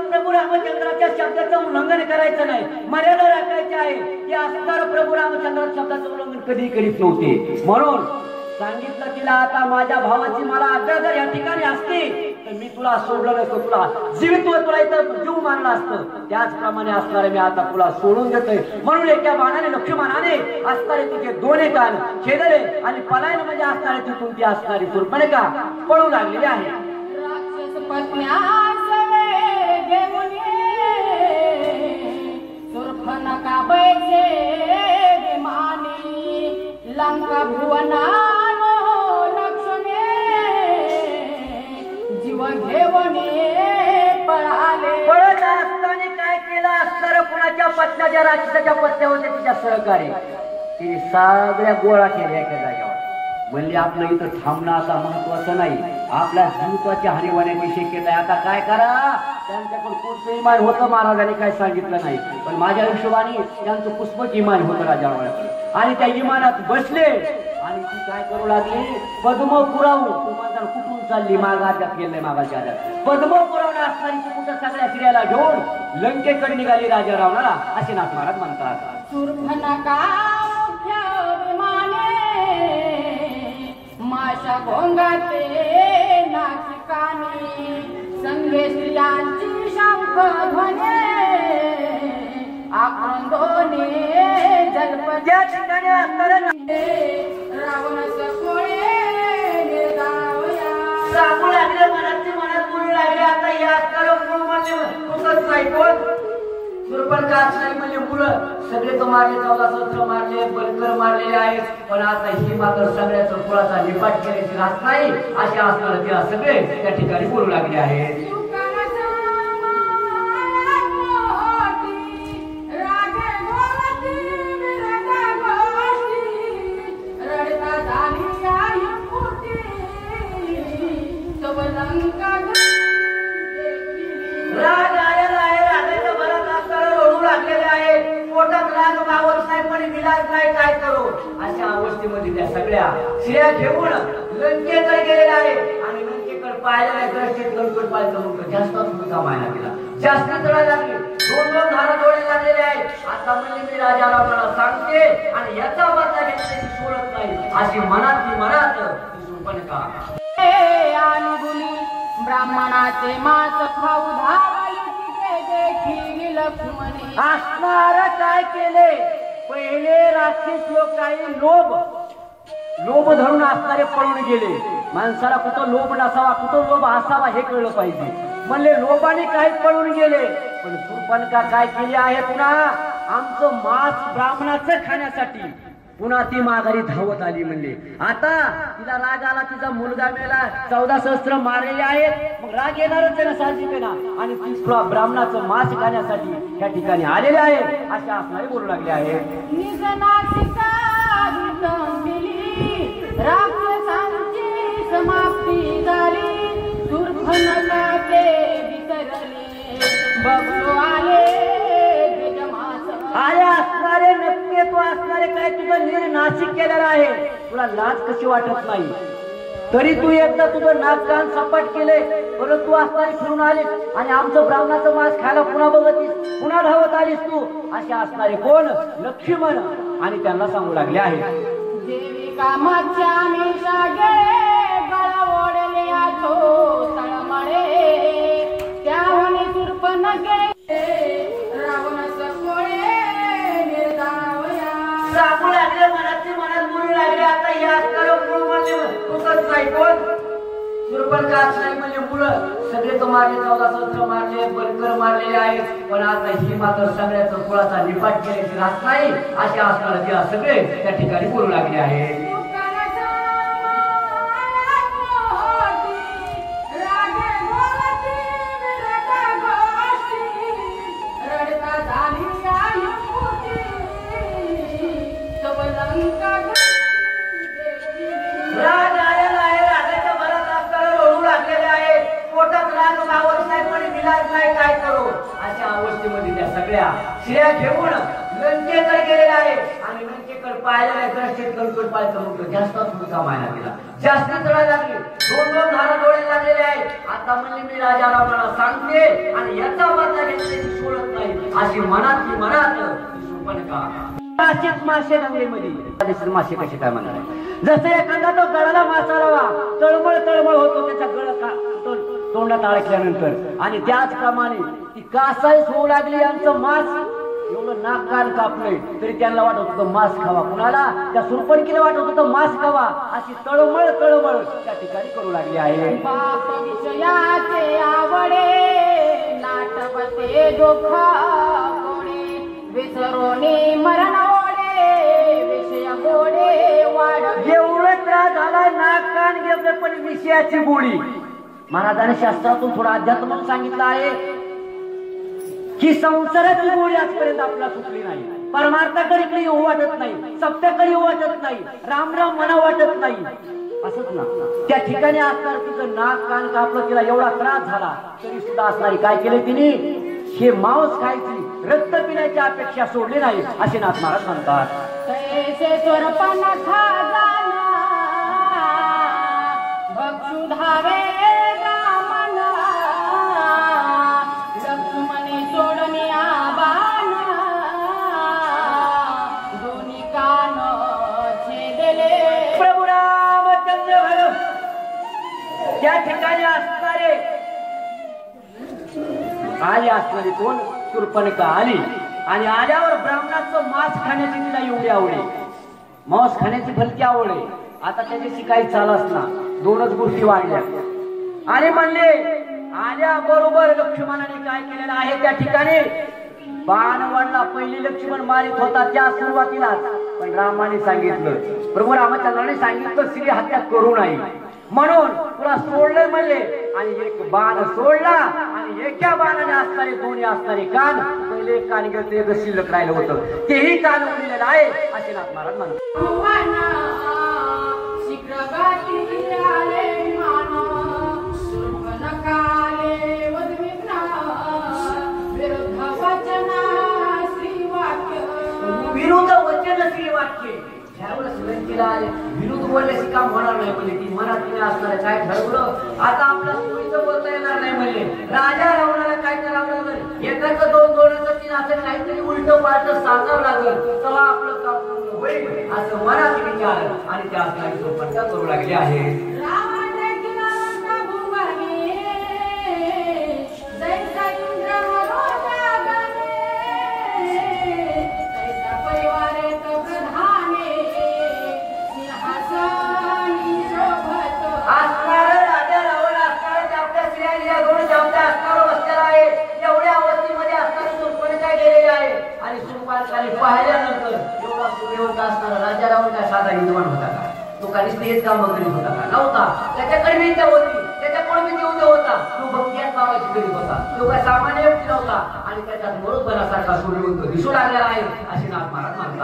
प्रभू रामचंद्राच्या शब्दाचं उल्लंघन करायचं नाही, मर्यादा राखायची आहे. की असणार प्रभू रामचंद्राच्या शब्दाचं उल्लंघन कधी करीत नव्हते. म्हणून सांगितलं तिला, आता माझ्या भावाची मला आज्ञा जर या ठिकाणी असते तर मी तुला सोडलं नसतं, तुला जीवित तुला इथं जीव मारला असतं. त्याचप्रमाणे असणारे मी आता तुला सोडून देतोय. म्हणून एका बाणाने लक्ष्मणाने असणारे तिचे दोन्ही कान छेदले आणि पलायन म्हणजे असणारे तिथून ती असणारी शूर्पणखा पळू लागलेली आहे. राक्षस पत्न्यास घेऊन शूर्पणखा बैसे विमानी लंका भुवना घेऊन पळाले. पळत असताना काय केलं असणार, कुणाच्या पत्न्याच्या राक्षसाच्या पत्न्या होत्या तिच्या सहकारी, तिने सगळ्या गोळा केल्या एका जागेवर. म्हणले आपलं इथं थांबणं आता महत्वाचं नाही, आपल्या जीविताची हानी होण्याची शक्यता आहे. आता काय करा, त्यांच्याकडे कोणतं इमान होतं महाराजांनी काय सांगितलं नाही, पण माझ्या हिशोबाने त्यांचं पुष्पक इमान होतं राजावाड्याकडे. आणि त्या इमानात बसले आणि ती काय करू लागली, पद्म पुरावून तुम्हाला कुठून चालली, मागाच्यात गेले मागाच्या आधार पद्म पुरवणे असणारी कुठं सगळ्या स्त्रियाला घेऊन लंकेकडे निघाली राजा रावणाला, असे नाथ महाराज म्हणतात. शूर्पणखा मुख्य विमाने माशा भोंगाते नाशिकानी संगे स्त्रियांची शंख ध्वने आक्रंदोने जलपद्या ठिकाणी असणारे रावण सकोळे निर्दावया सांगू लागले, मनात बोलू लागले. आता या असणारं मूळ म्हणजे कुठंच नाही, कोण शूर्पणखा असणारी म्हणजे मुलं सगळे तो मारले, 14 सहस्त्र मारले, बलकर मारलेले आहेत. पण आता ही मात्र सगळ्याचा कुळाचा निपाट केल्याची राहत नाही, असे असणारे त्या सगळे त्या ठिकाणी बोलू लागले आहेत. राग आलेला आहे, राजाच्या भरात असणारे रडू लागलेले आहे. पोटात राग मावत नाही, पण विलास नाही, काय करू. अशा अवस्थेमध्ये त्या सगळ्या स्त्रिया घेऊन लंकेकडे गेलेल्या आहे. आणि लंकेकडे पाहायला नाही, दृष्टीत लंकेकडे पाहायचं म्हणतो जास्त तुमचा मायना केला, जास्त चढायला लागली. 2-2 धारा डोळे लागलेले आहेत. आता म्हणजे मी राजा रावणाला सांगते आणि याचा बदला घेतल्याची सोडत नाही, अशी मनात ती शूर्पणखा आणि गुली ब्राह्मणाचे मांस खाऊ धावली तिथे देखील लक्ष्मणी. असणार काय केले, पहिले राक्षस लोक काही लोभ धरून असणारे पळून गेले. माणसाला कुठं लोभ नसावा, कुठं लोभ असावा हे कळलं पाहिजे. म्हणले लोभाने काही पळून गेले. पण शूर्पणखा काय केली आहे, पुन्हा आमचं मांस ब्राह्मणाचं खाण्यासाठी पुन्हा ती माघारी धावत आली. म्हणले आता तिला राग आला, तिचा मुलगा मेला, 14 सहस्त्र मारलेले आहेत, मग राग येणारच आहे ना, साहजिक ना. आणि ती ब्राह्मणाचं मांस खाण्यासाठी त्या ठिकाणी आलेले आहे, अशा असणारे बोलू लागले आहे. राक्षसांची समाप्ती झाली, शूर्पणखाचे विसरले बघू आले आया असणारे नक्की असणारे काय तुझं निर्नाशिक केलेलं आहे. तुला लाज कशी वाटत नाही, तरी तू एकदा तुझं नाक कान सपाट केले, परंतु तू असणारी फिरून आलीस आणि आमचं ब्राह्मणाचं मांस खायला पुन्हा बघतीस, पुन्हा धावत आलीस तू. असे असणारे कोण, लक्ष्मण. आणि त्यांना सांगू लागले आहे, देवी कामाच्या मिशागे गळा ओढले आठो तळमळे त्याहून शूर्पणखे रावण सकोळे निर्दावया. सांगू लागले, मनात बोलू लागले. आता या असणारं मूळ म्हणजे कुठंच नाही, कोण शूर्पणखा असणारी म्हणजे मुलं सगळे तो मारले, 14 सहस्त्र मारले, बलकर मारलेले आहेत. पण आता ही मात्र सगळ्याचा कुळाचा निपाट केल्याची राहत नाही, असे असणारे त्या सगळे त्या ठिकाणी बोलू लागले आहेत. राग आलेला आहे, राजाच्या भरात असणारे रडू लागलेले आहे. पोटात राग मावत नाही, पण विलास नाही, काय करू. अशा अवस्थेमध्ये त्या सगळ्या स्त्रिया घेऊन लंकेकडे गेलेल्या आहे. आणि लंकेकडे पाहायला नाही, दृष्टीत लंकेकडे पाहायचं म्हणतो जास्त तुमचा मायना केला, जास्त चढायला लागली. 2-2 धारा डोळे लागले लागलेले आहे. आता म्हणले मी राजा रावणाला सांगते आणि याचा बदला घेतल्याची सोडत नाही अशी मनात शूर्पणखा. मासे गंगेमध्ये मासे कसे काय म्हणणार जसं एखादा तो गळाला मासा लावा तळमळ तळमळ होतो त्याच्या गळ तोंडात अडकल्यानंतर आणि त्याचप्रमाणे ती कासाईस होऊ लागली यांचं मांस एवढं नाक कान कापलंय तरी त्यांना वाटत होतं मांस खावा. कुणाला त्या सुरपणकीला वाटत होतं मांस खावा अशी तळमळ तळमळ त्या ठिकाणी करू लागली आहे. बाप विषयाचे आवडे नाटवते दुःख कोणी विसरोनी मरण ओढे विषय गोडे वाढ. एवढं त्रास झाला नाक कान घेतलं पण विषयाची गोडी. महाराजांनी शास्त्रातून थोडा अध्यात्म म्हणून सांगितलं आहे की संसाराची गोडी आजपर्यंत आपला सुटली नाही. परमार्थाकडे येऊ वाटत नाही, सत्याकडे येऊ वाटत नाही, राम राम म्हणा वाटत नाही. असंच ना त्या ठिकाणी असणार तिचं नाक कान कापलं तिला एवढा त्रास झाला तरी सुद्धा असणारी काय केले तिने हे मांस खायची रक्त पिण्याची अपेक्षा सोडली नाही असे नाथ महाराज म्हणतात. तैसे स्वरूपाना खाजाना भक्षु धावे रामना लक्ष्मणी सोडणी आबान दोन्ही कान छेदले. प्रभू रामचंद्र भर त्या ठिकाणी असणारे आली असणारी कोण शूर्पणखा आली आणि आल्यावर ब्राह्मणाचं मांस खाण्याची तिला एवढी आवडे मांस खाण्याची भलती आवडे. आता त्याच्याशी काही चालच ना दोनच गोष्टी वाढल्या आणि म्हणले आल्याबरोबर लक्ष्मणाने काय केलेलं आहे त्या ठिकाणी बाणवडला पहिले लक्ष्मण मारित होता त्या सुरुवातीलाच पण रामाने सांगितलं प्रभू रामचंद्राने सांगितलं स्त्री हत्या करू नये म्हणून तुला सोडलं म्हणले आणि एक बाण सोडला आणि एका बाणाने असणारे दोन्ही असणारे कान पहिले कान घेतले एक शिल्लक राहिलं होतं तेही कान उडलेलं आहे असे नाथ महाराज म्हणतात. विरुद्ध वचन श्री वाक्य विरुद्ध बोलल्याशी काम होणार नाही म्हणजे ती मराठीने असणार काय ठरवलं आता आपल्या सोयीचं बोलता येणार नाही म्हणजे राजा रावणाला काय करावं लागलं एकाचं दोन दोनाचं तीन असं काहीतरी उलट पालट सांगावं लागलं तेव्हा आपलं काम पूर्ण होईल असं मराठी विचार आणि त्या असणारी सोपटा करू लागली आहे. पाहिल्यानंतर एवढा सुयोग असणारा राजा रावण काय साधा विद्वान होता का तो काही तेच काम करीत होता का नव्हता. त्याच्याकडे विद्या होती त्याच्याकडे विद्या उद्या होता तो भक्ती बाबाची करीत होता तो काय सामान्य व्यक्ती नव्हता आणि त्याच्यात बरोबरासारखा सूर्यवंत दिसू लागलेला आहे असे नाथ महाराज म्हणतात.